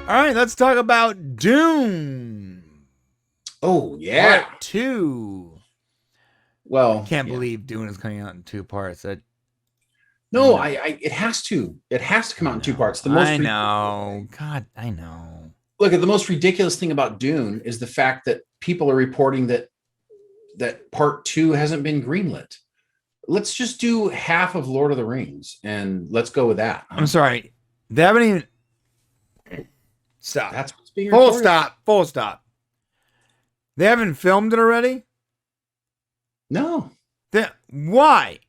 All right, let's talk about Dune Oh yeah. Part 2. I Well, can't yeah. believe Dune is coming out in two parts. I No, know. it has to. It has to come I out in two know. parts. The I most ridiculous know. thing. God, I know. Look at the most ridiculous thing about Dune is the fact that people are reporting that part 2 hasn't been greenlit. Let's just do half of Lord of the Rings and let's go with that, I'm huh? sorry. They haven't even. Stop. That's what's being Full reported. stop. Full stop. They haven't filmed it already? No. Why?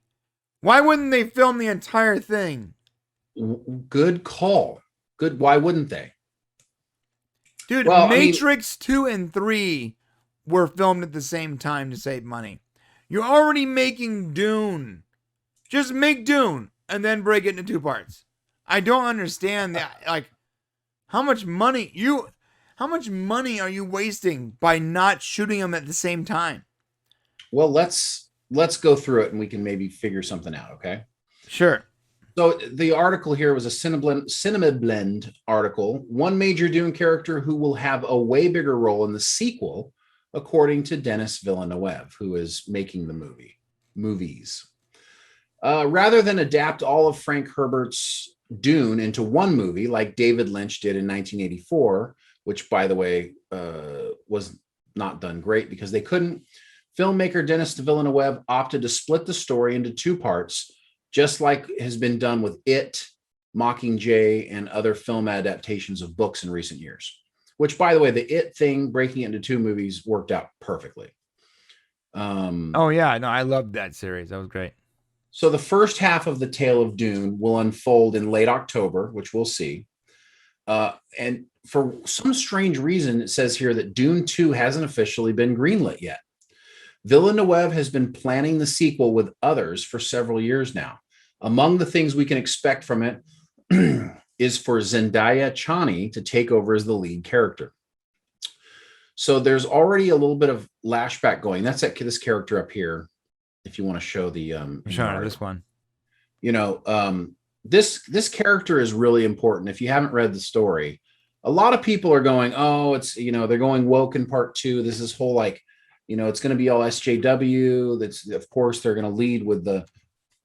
Why wouldn't they film the entire thing? Good call. Good. Why wouldn't they? Dude, Well, I mean, Matrix 2 and 3 were filmed at the same time to save money. You're already making Dune. Just make Dune and then break it into two parts. I don't understand that. Like, how much money are you wasting by not shooting them at the same time? well, let's go through it and we can maybe figure something out, okay? Sure. So the article here was a cinema blend article. One major Dune character who will have a way bigger role in the sequel, according to Denis Villeneuve, who is making the movies. Rather than adapt all of Frank Herbert's Dune into one movie, like David Lynch did in 1984, which, by the way, was not done great because they couldn't. Filmmaker Denis Villeneuve opted to split the story into two parts, just like has been done with It, Mockingjay, and other film adaptations of books in recent years. Which, by the way, the It thing, breaking it into two movies, worked out perfectly. Oh yeah, no, I loved that series. That was great. So the first half of the tale of Dune will unfold in late October, which we'll see. And for some strange reason, it says here that Dune 2 hasn't officially been greenlit yet. Villeneuve has been planning the sequel with others for several years now. Among the things we can expect from it is for Zendaya Chani to take over as the lead character. So there's already a little bit of lashback going. That's this character up here. If you want to show the I'm showing this one. you know, this character is really important. If you haven't read the story, a lot of people are going, oh, it's they're going woke in part 2. This is whole like, it's going to be all SJW. That's, of course, they're going to lead with the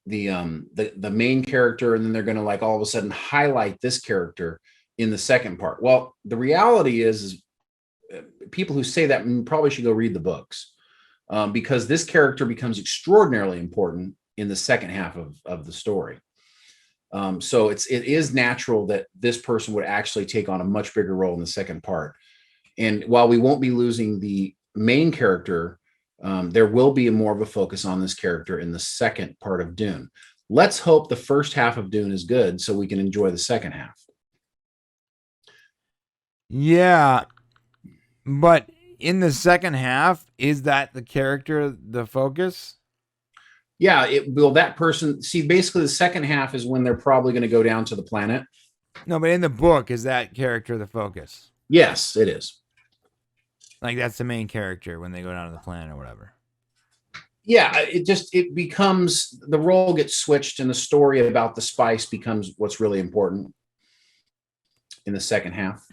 main character, and then they're going to like all of a sudden highlight this character in the second part. Well, the reality is people who say that probably should go read the books, because this character becomes extraordinarily important in the second half of the story. So it is natural that this person would actually take on a much bigger role in the second part. And while we won't be losing the main character, there will be more of a focus on this character in the second part of Dune. Let's hope the first half of Dune is good so we can enjoy the second half. Yeah, but in the second half, is that the character the focus? Yeah, it will. That person, see, basically the second half is when they're probably going to go down to the planet. No, but in the book, is that character the focus? Yes, it is. Like that's the main character when they go down to the planet or whatever. Yeah, it becomes, the role gets switched and the story about the spice becomes what's really important in the second half.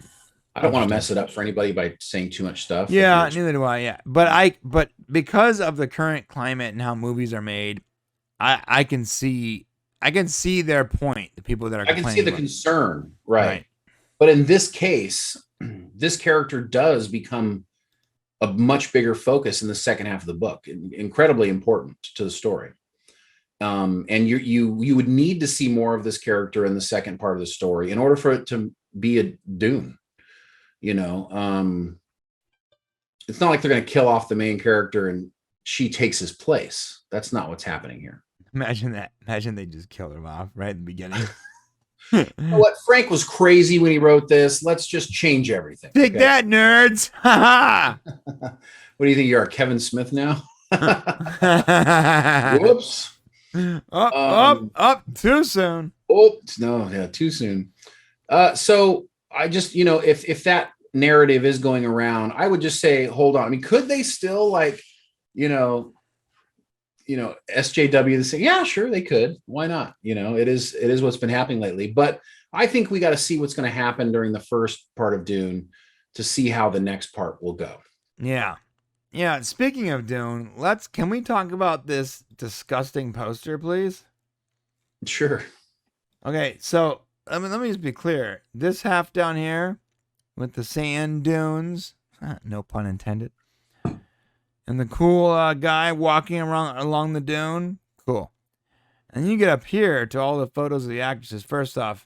I don't want to mess it up for anybody by saying too much stuff. Yeah, neither do I. Yeah, but because of the current climate and how movies are made, I can see their point. The people that are I can see the concern, right? Right. But in this case, this character does become a much bigger focus in the second half of the book, incredibly important to the story. And you would need to see more of this character in the second part of the story in order for it to be a Dune. It's not like they're going to kill off the main character and she takes his place. That's not what's happening here. Imagine that. Imagine they just killed him off right in the beginning. You know what? Frank was crazy when he wrote this. Let's just change everything. Take that, nerds! Ha What do you think? You're a Kevin Smith now? ha! Whoops. Up, too soon. Oops. No, yeah, too soon. So I just, if that narrative is going around, I would just say, hold on. I mean, could they still SJW to say, yeah, sure, they could. Why not? It is what's been happening lately. But I think we got to see what's going to happen during the first part of Dune to see how the next part will go. Yeah. Yeah. Speaking of Dune, can we talk about this disgusting poster, please? Sure. Okay, so let me just be clear. This half down here with the sand dunes, no pun intended, and the cool guy walking around along the dune, cool. And you get up here to all the photos of the actresses. First off,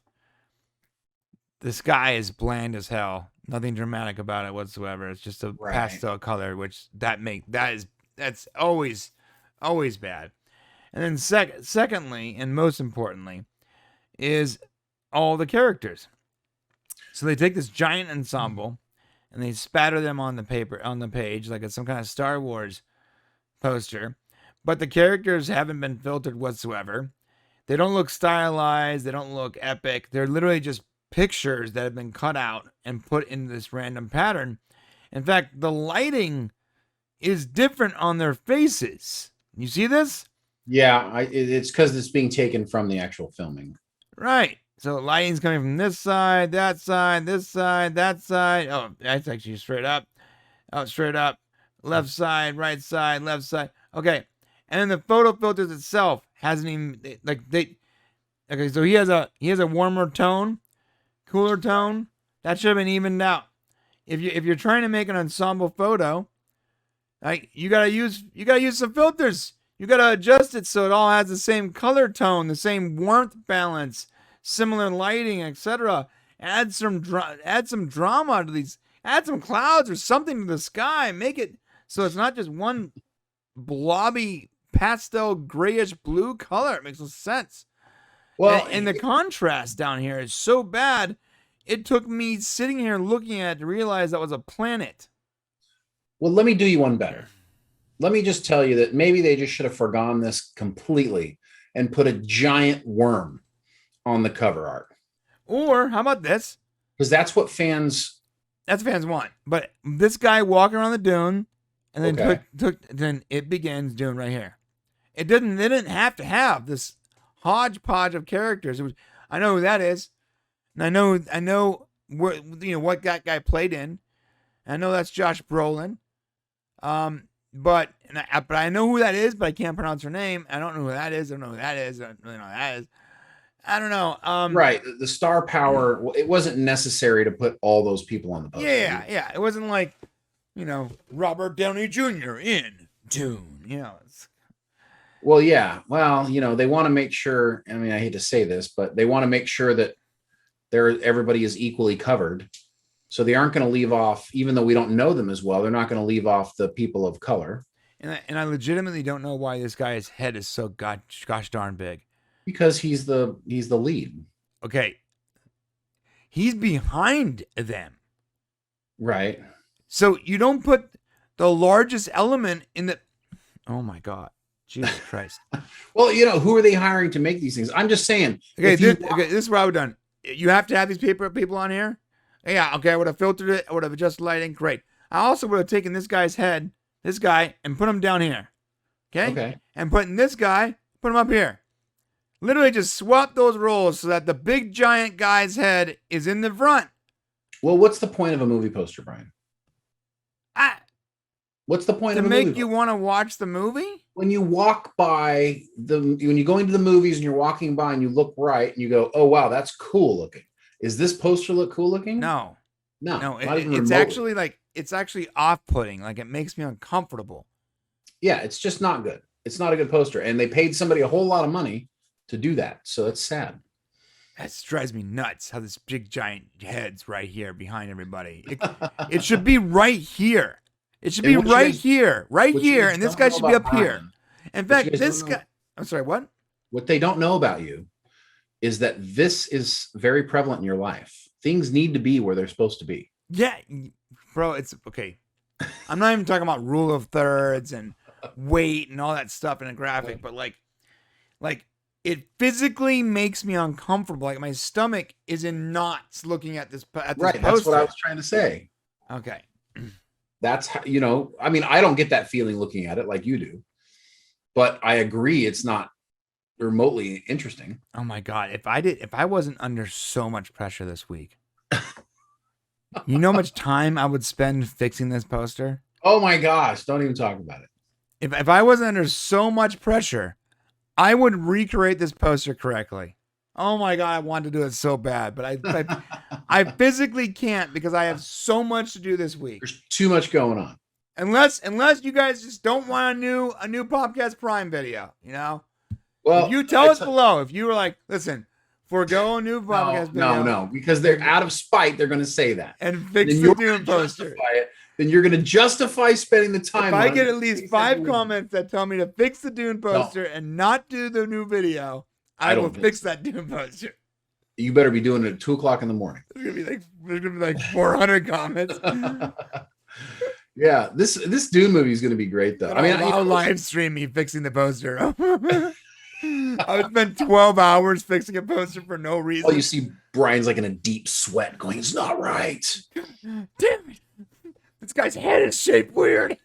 the sky is bland as hell. Nothing dramatic about it whatsoever. It's just a Right. pastel color, which that's always bad. And then secondly, and most importantly, is all the characters. So they take this giant ensemble and they spatter them on the page like it's some kind of Star Wars poster. But the characters haven't been filtered whatsoever. They don't look stylized, they don't look epic. They're literally just pictures that have been cut out and put in this random pattern. In fact, the lighting is different on their faces. You see this? Yeah, it's because it's being taken from the actual filming. Right. So lighting's coming from this side, that side, this side, that side. Oh, that's actually straight up. Oh, straight up. Left side, right side, left side. Okay. And then the photo filters itself hasn't even okay, so he has a warmer tone, cooler tone. That should have been evened out. If you're trying to make an ensemble photo, like you gotta use some filters. You gotta adjust it so it all has the same color tone, the same warmth balance, similar lighting, etc. Add some drama to these. Add some clouds or something to the sky. Make it so it's not just one blobby pastel grayish blue color. It makes no sense. Well, and the contrast down here is so bad. It took me sitting here looking at it to realize that was a planet. well, let me do you one better. Let me just tell you that maybe they just should have forgone this completely and put a giant worm on the cover art. Or how about this? Because that's what fans. That's fans want. But this guy walking around the dune, and then Okay. then it begins Dune right here. They didn't have to have this hodgepodge of characters. I know who that is. And I know where, what that guy played in. I know that's Josh Brolin. But I know who that is, but I can't pronounce her name. I don't know who that is. I don't know who that is. I don't really know who that is. I don't know. Right. The star power, it wasn't necessary to put all those people on the poster. Yeah. It wasn't like, Robert Downey Jr. in Dune. Well, yeah. Well, they want to make sure. I mean, I hate to say this, but they want to make sure that everybody is equally covered. So they aren't going to leave off, even though we don't know them as well. They're not going to leave off the people of color. And I legitimately don't know why this guy's head is so gosh darn big. Because he's the lead. Okay. He's behind them. Right. So you don't put the largest element in the. Oh my God. Jesus Christ. Well, who are they hiring to make these things? I'm just saying. Okay, this is what I would have done. You have to have these people on here. Yeah, okay, I would have filtered it. I would have adjusted lighting. Great. I also would have taken this guy's head, and put him down here. Okay? And putting this guy, put him up here. Literally just swap those roles so that the big giant guy's head is in the front. Well, what's the point of a movie poster, Brian? What's the point of a movie? To make you want to watch the movie? When you walk by when you go into the movies and you're walking by and you look right and you go, oh, wow, that's cool looking. Is this poster look cool looking? No. It's actually off-putting. Like it makes me uncomfortable. Yeah, it's just not good. It's not a good poster. And they paid somebody a whole lot of money to do that. So it's sad. That drives me nuts how this big giant head's right here behind everybody. It should be right here. It should be right here, and this guy should be up here. In fact, this guy. I'm sorry, what? What they don't know about you is that this is very prevalent in your life. Things need to be where they're supposed to be. Yeah, bro, it's okay. I'm not even talking about rule of thirds and weight and all that stuff in a graphic, but like it physically makes me uncomfortable. Like my stomach is in knots looking at this Right, poster. that's what I was trying to say. Okay. That's how, I mean, I don't get that feeling looking at it like you do, but I agree. It's not remotely interesting. Oh my God. If I wasn't under so much pressure this week, you know how much time I would spend fixing this poster? Oh my gosh, don't even talk about it. If I wasn't under so much pressure, I would recreate this poster correctly. Oh my God, I want to do it so bad, but I physically can't because I have so much to do this week. There's too much going on. Unless you guys just don't want a new Popcast Prime video, you know? Well, if you tell us below, if you were like, listen, forego a new Popcast video. No, because they're out of spite, they're going to say that. And fix the Dune poster. Then you're going to justify spending the time. If I get at least 5 comments that tell me to fix the Dune poster and not do the new video, I will fix that Dune poster. You better be doing it at 2:00 in the morning. There's gonna be like 400 comments. Yeah, this Dune movie is going to be great, though. I mean, I'll live stream me fixing the poster. I would spend 12 hours fixing a poster for no reason. Oh, you see Brian's like in a deep sweat going, it's not right. Damn it. This guy's head is shaped weird.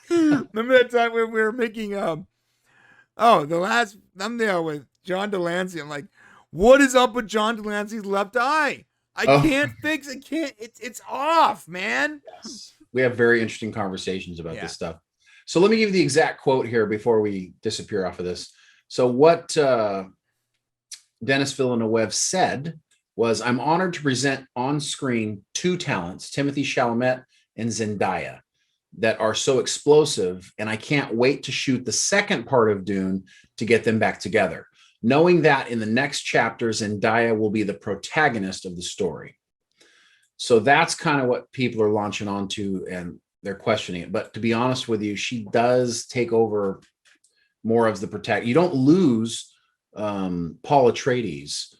Remember that time when we were making the last thumbnail with John Delancey? I'm like, what is up with John Delancey's left eye? I can't fix it. It's off, man. Yes. We have very interesting conversations about this stuff. So let me give you the exact quote here before we disappear off of this. So what Denis Villeneuve said was, I'm honored to present on screen 2 talents, Timothée Chalamet and Zendaya, that are so explosive, and I can't wait to shoot the second part of Dune to get them back together, knowing that in the next chapter, Zendaya will be the protagonist of the story. So that's kind of what people are launching onto, and they're questioning it. But to be honest with you, she does take over more of the protagonist. You don't lose Paul Atreides,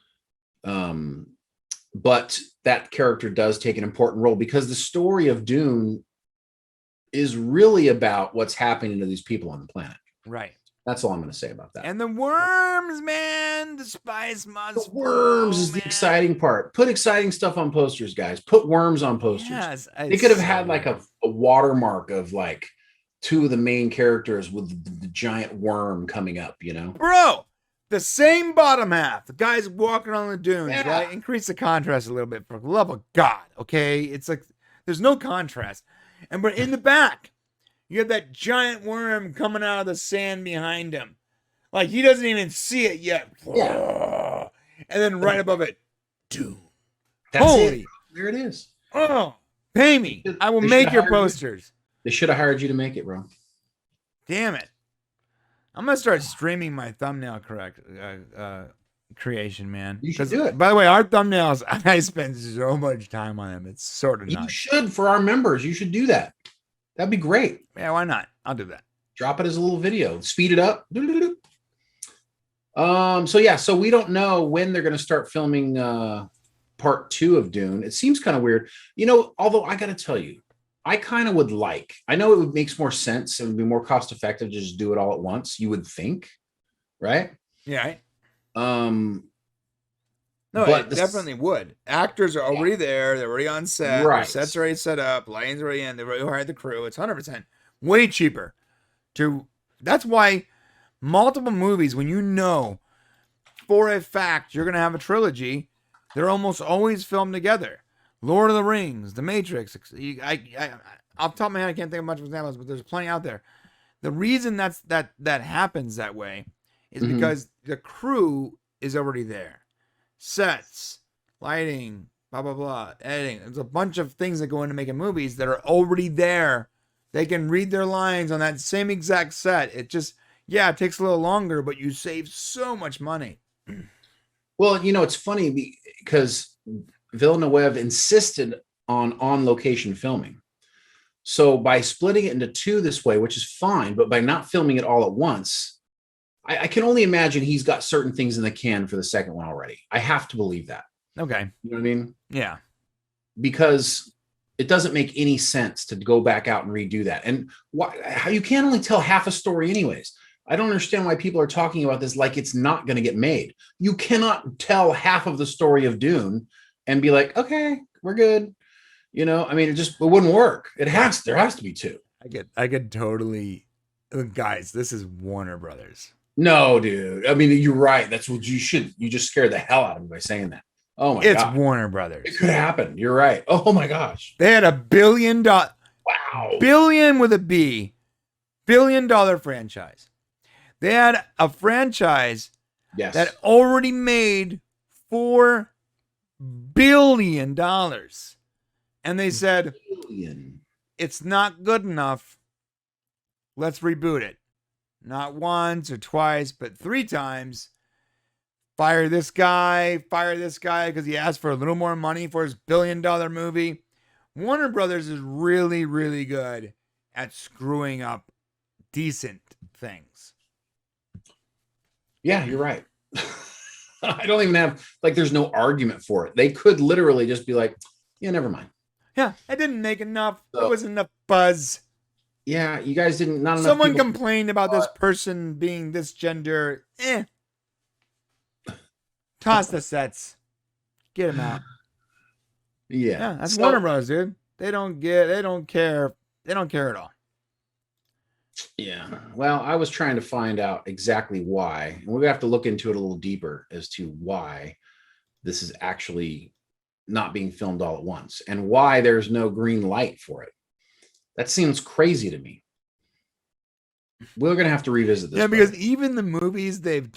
but that character does take an important role because the story of Dune is really about what's happening to these people on the planet. Right. That's all I'm going to say about that. And the worms, man, the spice must. The worms is the exciting part. Put exciting stuff on posters, guys. Put worms on posters. Yes, they could have had like a watermark of like 2 of the main characters with the giant worm coming up, you know? Bro, the same bottom half. The guy's walking on the dunes, right? Increase the contrast a little bit, for the love of God, okay? It's like there's no contrast. But in the back, you have that giant worm coming out of the sand behind him. Like he doesn't even see it yet. Yeah. And then right above it, Dune. Holy. There it is. Oh, pay me. I will make your posters. They should have hired you to make it, bro. Damn it. I'm going to start streaming my thumbnail creation, man. You should do it. By the way, our thumbnails, I spend so much time on them. It's sort of nuts. You should, for our members. You should do that. That'd be great. Yeah, why not? I'll do that. Drop it as a little video. Speed it up. So we don't know when they're going to start filming part 2 of Dune. It seems kind of weird. You know, although I got to tell you, I kind of would like, I know it would make more sense. It would be more cost effective to just do it all at once. You would think, right? Yeah. No, it definitely would. Actors are already there. They're already on set. Right. The set's already set up. Lighting's already in. They've already hired the crew. It's 100% way cheaper. That's why multiple movies, when you know for a fact you're going to have a trilogy, they're almost always filmed together. Lord of the Rings, The Matrix. Off the top of my head, I can't think of much examples, but there's plenty out there. The reason that happens that way is because the crew is already there. Sets, lighting, blah, blah, blah, editing. There's a bunch of things that go into making movies that are already there. They can read their lines on that same exact set. It just, it takes a little longer, but you save so much money. Well, you know, it's funny because Villeneuve insisted on location filming. So by splitting it into 2 this way, which is fine, but by not filming it all at once, I can only imagine he's got certain things in the can for the second one already. I have to believe that. Okay. You know what I mean? Yeah. Because it doesn't make any sense to go back out and redo that. And how you can only tell half a story anyways. I don't understand why people are talking about this like it's not going to get made. You cannot tell half of the story of Dune and be like, okay, we're good. You know, I mean, it wouldn't work. There has to be 2. I could totally, guys, this is Warner Brothers. No, dude. I mean, you're right. That's what you should. You just scared the hell out of me by saying that. Oh my It's god, Warner it Brothers. could happen. You're right. Oh my gosh. They had $1 billion, Wow. billion with a B, $1 billion franchise. They had a franchise Yes. that already made $4 billion. And they said, Billion. it's not good enough. Let's reboot it. Not once or twice, but 3 times. Fire this guy because he asked for a little more money for his $1 billion movie. Warner Brothers is really, really good at screwing up decent things. Yeah, you're right. I don't even have, like, there's no argument for it. They could literally just be like, yeah, never mind. Yeah, it didn't make enough. So, there wasn't enough buzz. Yeah, you guys didn't, not enough. Someone people complained about this person being this gender. Toss the sets. Get him out. Yeah. That's Warner Bros., dude. They don't care. They don't care at all. Yeah. Well, I was trying to find out exactly why. And we're gonna have to look into it a little deeper as to why this is actually not being filmed all at once and why there's no green light for it. That seems crazy to me. We're gonna have to revisit this. Yeah, because even the movies the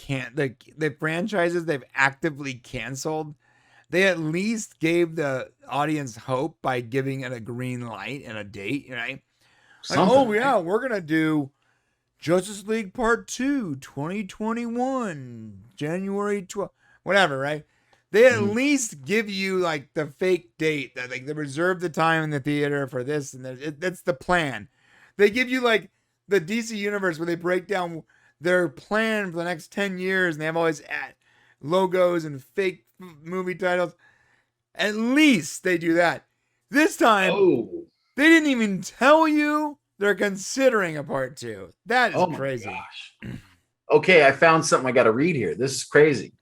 franchises they've actively canceled, they at least gave the audience hope by giving it a green light and a date, right? Like, oh yeah, we're gonna do Justice League Part 2, 2021, January 12th, whatever, right? They at least give you like the fake date that like they reserve the time in the theater for this, and that's the plan. They give you like the DC universe where they break down their plan for the next 10 years, and they have all these logos and fake movie titles. At least they do that. This time, they didn't even tell you they're considering a part 2. That is crazy. Gosh. Okay, I found something I got to read here. This is crazy.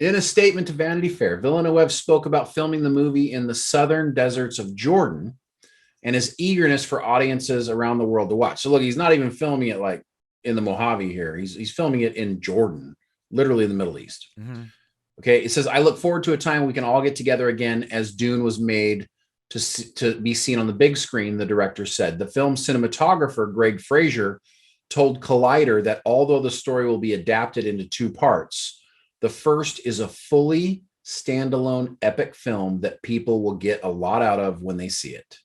In a statement to Vanity Fair, Villeneuve spoke about filming the movie in the southern deserts of Jordan and his eagerness for audiences around the world to watch. So look, he's not even filming it like in the Mojave here. He's filming it in Jordan, literally in the Middle East. Mm-hmm. Okay, it says, I look forward to a time we can all get together again as Dune was made to be seen on the big screen, the director said. The film's cinematographer, Greg Fraser, told Collider that although the story will be adapted into 2 parts, the first is a fully standalone epic film that people will get a lot out of when they see it.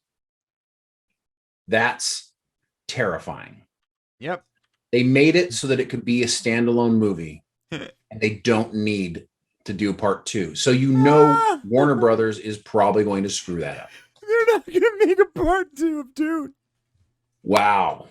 That's terrifying. Yep. They made it so that it could be a standalone movie, and they don't need to do part 2. So Warner Brothers is probably going to screw that up. They're not going to make a part 2 of Dune. Wow.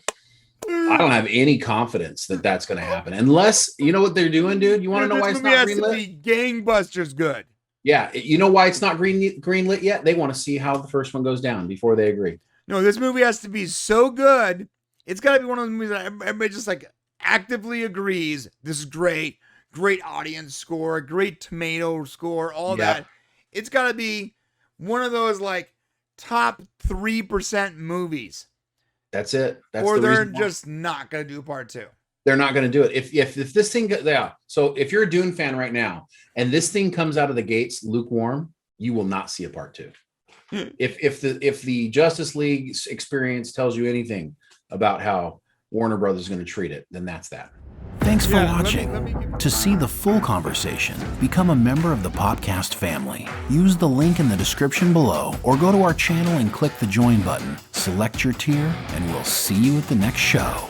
I don't have any confidence that that's going to happen. Unless, you know what they're doing, dude? You want to know why it's not greenlit? This movie has to be gangbusters good. Yeah. You know why it's not greenlit yet? They want to see how the first one goes down before they agree. No, this movie has to be so good. It's got to be one of those movies that everybody just like actively agrees. This is great. Great audience score. Great tomato score. All that. It's got to be one of those like top 3% movies. That's it. Or they're just not going to do part 2. They're not going to do it. If this thing, So if you're a Dune fan right now and this thing comes out of the gates lukewarm, you will not see a part 2. If the Justice League experience tells you anything about how Warner Brothers is going to treat it, then that's that. Thanks for watching. To see the full conversation, become a member of the Popcast family. Use the link in the description below or go to our channel and click the join button. Select your tier and we'll see you at the next show.